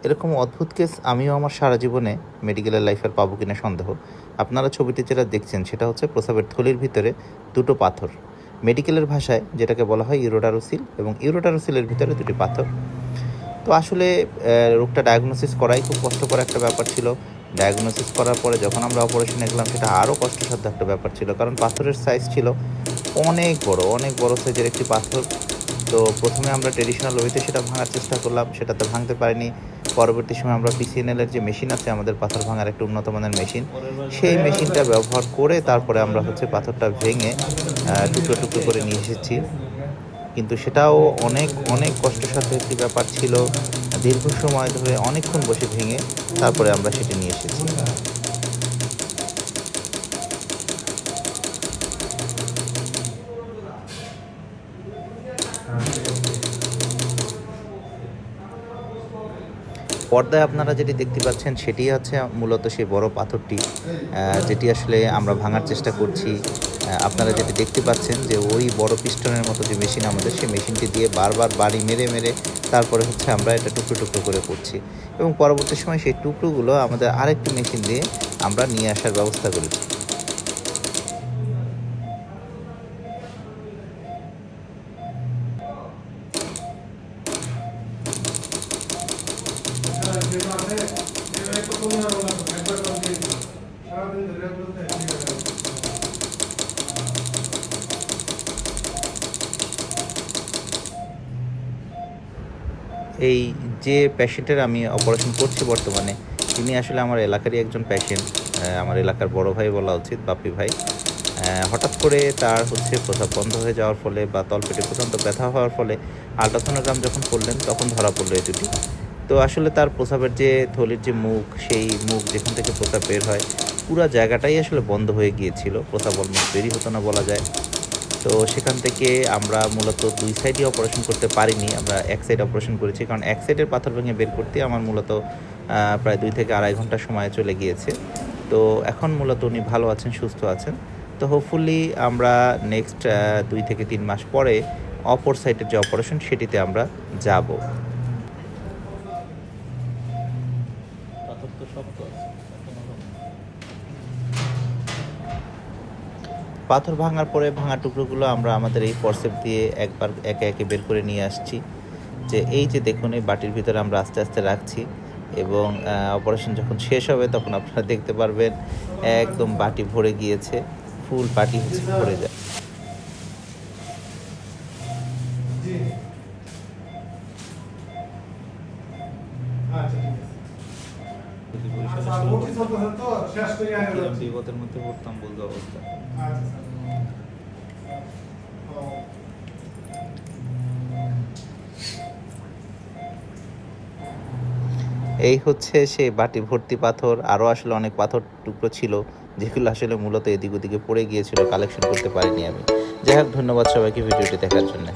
এরকম অদ্ভুত কেস আমিও আমার সারা জীবনে মেডিকেলের লাইফের পাবো কিনা সন্দেহ। আপনারা ছবিতে যেটা দেখছেন সেটা হচ্ছে প্রস্রাবের থলির ভিতরে দুটো পাথর। মেডিকেলের ভাষায় যেটাকে বলা হয় ইউরোটারোসিল, এবং ইউরোটারোসিলের ভিতরে দুটি পাথর। তো আসলে রোগটা ডায়াগনোসিস করাই খুব কষ্টকর একটা ব্যাপার ছিল। ডায়াগনোসিস করার পরে যখন আমরা অপারেশনে গেলাম সেটা আরও কষ্টসাধ্য একটা ব্যাপার ছিল, কারণ পাথরের সাইজ ছিল অনেক বড় সাইজের একটি পাথর। তো প্রথমে আমরা ট্রেডিশনাল ওয়েতে সেটা ভাঙার চেষ্টা করলাম, সেটাতে ভাঙতে পারিনি। পরবর্তী সময় আমরা পিসিএনএলের যে মেশিন আছে আমাদের পাথর ভাঙার একটা উন্নত মানের মেশিন, সেই মেশিনটা ব্যবহার করে তারপরে আমরা হচ্ছে পাথরটা ভেঙে টুকরো টুকরো করে নিয়ে এসেছি। কিন্তু সেটাও অনেক কষ্টসাধ্য একটি ব্যাপার ছিল। দীর্ঘ সময় ধরে অনেকক্ষণ বসে ভেঙে তারপরে আমরা সেটা নিয়ে এসেছি। পর্দায় আপনারা যেটি দেখতে পাচ্ছেন সেটি হচ্ছে মূলত সেই বড় পাথরটি, যেটি আসলে আমরা ভাঙার চেষ্টা করছি। আপনারা যেটি দেখতে পাচ্ছেন যে ওই বড় পিস্টনের মতো যে মেশিন আমাদের, সেই মেশিনটি দিয়ে বারবার বাড়ি মেরে তারপরে হচ্ছে আমরা এটা টুকরো টুকরো করে করছি, এবং পরবর্তী সময় সেই টুকরোগুলো আমাদের আরেকটি মেশিন দিয়ে আমরা নিয়ে আসার ব্যবস্থা করেছি। এই যে পেশেন্টের আমি অপারেশন করছি বর্তমানে, তিনি আসলে আমার এলাকারই একজন পেশেন্ট। আমার এলাকার বড় ভাই বলা উচিত, বাপি ভাই। হঠাৎ করে তার হচ্ছে প্রস্রাব বন্ধ হয়ে যাওয়ার ফলে বা তলপেটে প্রচণ্ড ব্যথা হওয়ার ফলে আলট্রাসোনোগ্রাম যখন করলেন তখন ধরা পড়লো এই দুটি। তো আসলে তার প্রস্রাবের যে থলির যে মুখ, সেই মুখ যেখান থেকে প্রস্রাব বের হয় পুরো জায়গাটাই আসলে বন্ধ হয়ে গিয়েছিল, প্রস্রাব অলমোস্ট বেরই হতো না বলা যায়। তো সেখান থেকে আমরা মূলত দুই সাইডই অপারেশন করতে পারিনি, আমরা এক সাইড অপারেশন করেছি, কারণ এক সাইডের পাথর ভেঙে বের করতে আমার মূলত প্রায় 2 থেকে 2.5 ঘন্টা সময় চলে গিয়েছে। তো এখন মূলত উনি ভালো আছেন, সুস্থ আছেন। তো হোপফুলি আমরা নেক্সট 2 থেকে 3 মাস পরে অপর সাইডের যে অপারেশন সেটিতে আমরা যাব। পাথর ভাঙার পরে ভাঙা টুকরোগুলো আমরা আমাদের এই ফরসেপ দিয়ে একবার একে একে বের করে নিয়ে আসছি। যে এই যে দেখুন, এই বাটির ভিতরে আমরা আস্তে আস্তে রাখছি, এবং অপারেশন যখন শেষ হবে তখন আপনারা দেখতে পারবেন একদম বাটি ভরে গিয়েছে, ফুল বাটি হচ্ছে ভরে যায়। বিপদের মধ্যে পড়তাম বলতে অবস্থা। এই হচ্ছে সেই বাটি ভর্তি পাথর। আরও আসলে অনেক পাথর টুকরো ছিল যেগুলো আসলে মূলত এদিক ওদিকে পড়ে গিয়েছিল, কালেকশন করতে পারিনি আমি। যাই হোক, ধন্যবাদ সবাইকে ভিডিওটি দেখার জন্য।